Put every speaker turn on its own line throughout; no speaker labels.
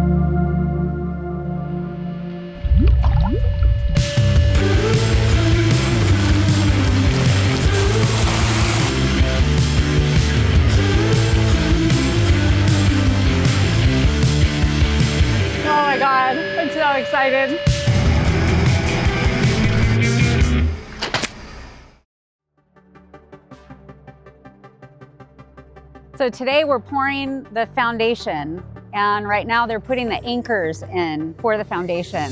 Oh my God, I'm so excited. So today we're pouring the foundation, and right now they're putting the anchors in for the foundation.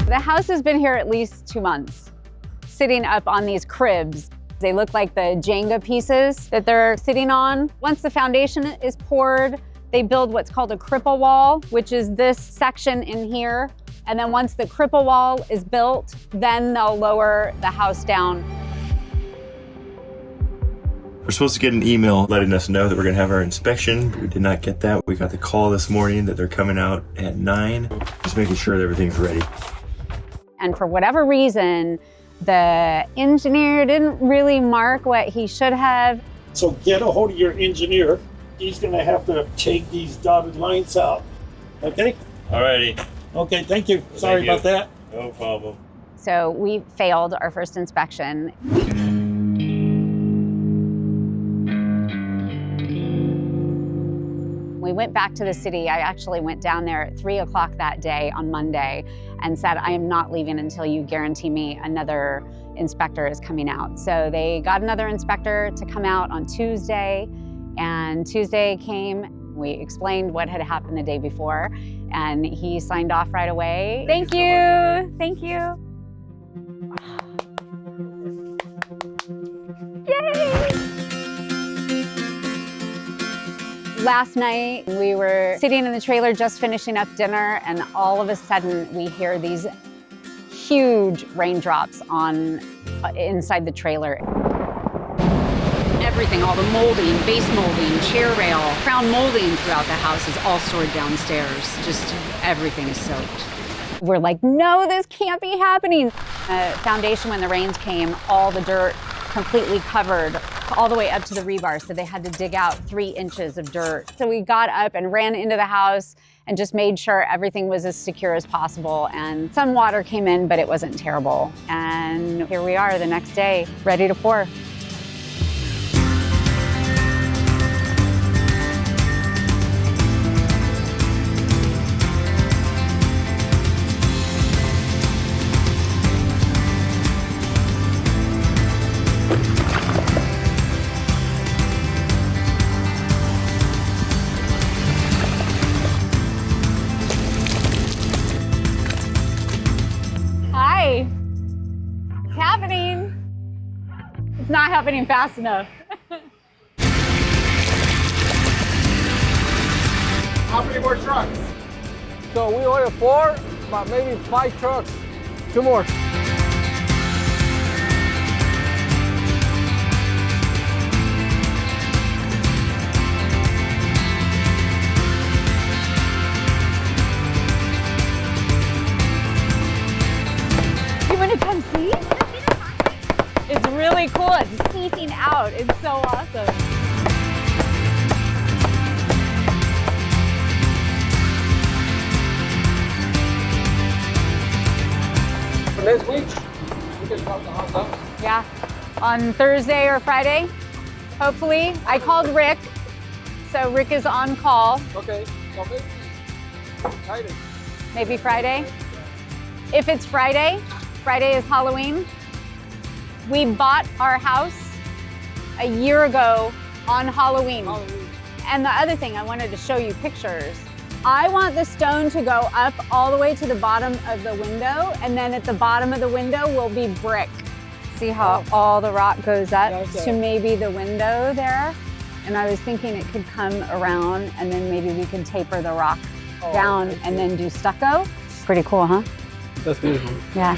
The house has been here at least 2 months, sitting up on these cribs. They look like the Jenga pieces that they're sitting on. Once the foundation is poured, they build what's called a cripple wall, which is this section in here. And then once the cripple wall is built, then they'll lower the house down.
We're supposed to get an email letting us know that we're gonna have our inspection. We did not get that. We got the call this morning that they're coming out at 9, just making sure that everything's ready.
And for whatever reason, the engineer didn't really mark what he should have.
So get a hold of your engineer. He's gonna have to take these dotted lines out, okay?
Alrighty.
Okay, thank you. Sorry about that.
No problem.
So we failed our first inspection. We went back to the city. I actually went down there at 3 o'clock that day on Monday and said, I am not leaving until you guarantee me another inspector is coming out. So they got another inspector to come out on Tuesday, and Tuesday came. We explained what had happened the day before, and he signed off right away. Thank you. Thank you. Yay! Last night, we were sitting in the trailer just finishing up dinner, and all of a sudden we hear these huge raindrops inside the trailer. Everything, all the molding, base molding, chair rail, crown molding throughout the house is all stored downstairs. Just everything is soaked. We're like, no, this can't be happening. Foundation, when the rains came, all the dirt completely covered all the way up to the rebar, so they had to dig out 3 inches of dirt. So we got up and ran into the house and just made sure everything was as secure as possible. And some water came in, but it wasn't terrible. And here we are the next day, ready to pour. It's happening. It's not happening fast enough.
How many more trucks? So we ordered 4, but maybe 5 trucks. 2 more.
You want to come see? It's really cool. It's seeping out. It's so awesome.
For next week, we can drop the house up.
Yeah, on Thursday or Friday, hopefully. I called Rick, so Rick is on call.
Okay, so maybe Friday.
Maybe Friday. If it's Friday, Friday is Halloween. We bought our house a year ago on Halloween. And the other thing, I wanted to show you pictures. I want the stone to go up all the way to the bottom of the window, and then at the bottom of the window will be brick. See how all the rock goes up to maybe the window there? And I was thinking it could come around, and then maybe we could taper the rock down and then do stucco. Pretty cool, huh?
That's beautiful.
Yeah.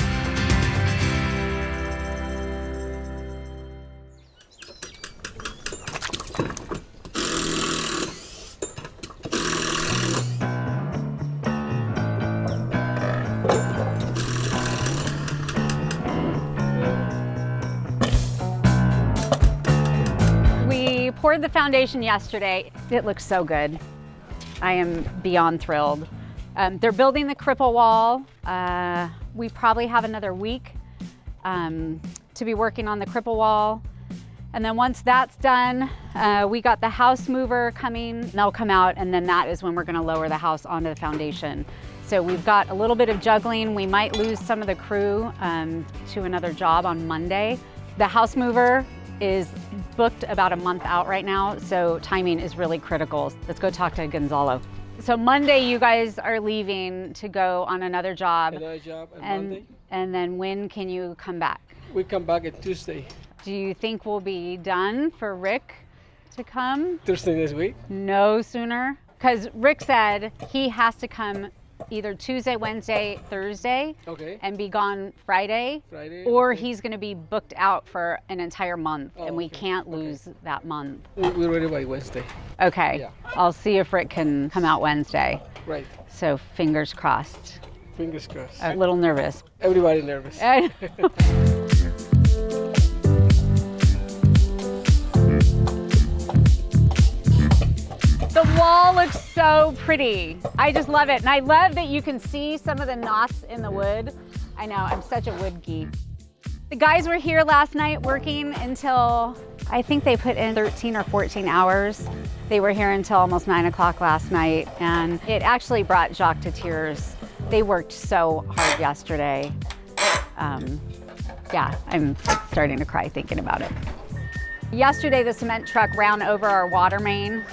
poured the foundation yesterday. It looks so good. I am beyond thrilled. They're building the cripple wall. We probably have another week to be working on the cripple wall. And then once that's done, we got the house mover coming. They'll come out, and then that is when we're gonna lower the house onto the foundation. So we've got a little bit of juggling. We might lose some of the crew to another job on Monday. The house mover is booked about a month out right now, so timing is really critical. Let's go talk to Gonzalo. So Monday, you guys are leaving to go on another job.
Another job on Monday.
And then when can you come back?
We come back on Tuesday.
Do you think we'll be done for Rick to come?
Thursday this week?
No sooner? Because Rick said he has to come either Tuesday, Wednesday, Thursday,
Okay.
and be gone Friday, or he's going to be booked out for an entire month, and we can't lose that month.
We're ready by Wednesday.
Okay,
Yeah.
I'll see if Rick can come out Wednesday.
Right.
So fingers crossed.
Fingers crossed.
A little nervous.
Everybody nervous.
The wall looks so pretty. I just love it. And I love that you can see some of the knots in the wood. I know, I'm such a wood geek. The guys were here last night working until, I think they put in 13 or 14 hours. They were here until almost 9 o'clock last night, and it actually brought Jacques to tears. They worked so hard yesterday. Yeah, I'm starting to cry thinking about it. Yesterday, the cement truck ran over our water main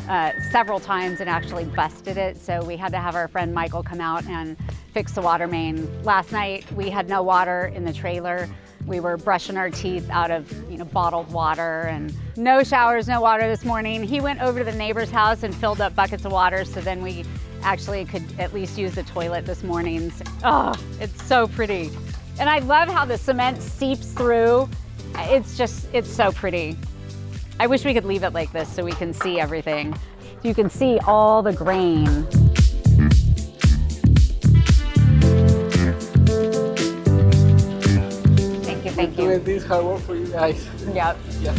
several times and actually busted it. So we had to have our friend Michael come out and fix the water main. Last night, we had no water in the trailer. We were brushing our teeth out of bottled water, and no showers, no water this morning. He went over to the neighbor's house and filled up buckets of water, so then we actually could at least use the toilet this morning. Oh, it's so pretty. And I love how the cement seeps through. It's so pretty. I wish we could leave it like this so we can see everything. You can see all the grain.
Thank you. Doing this hard work for you guys.
Yep.
Yeah.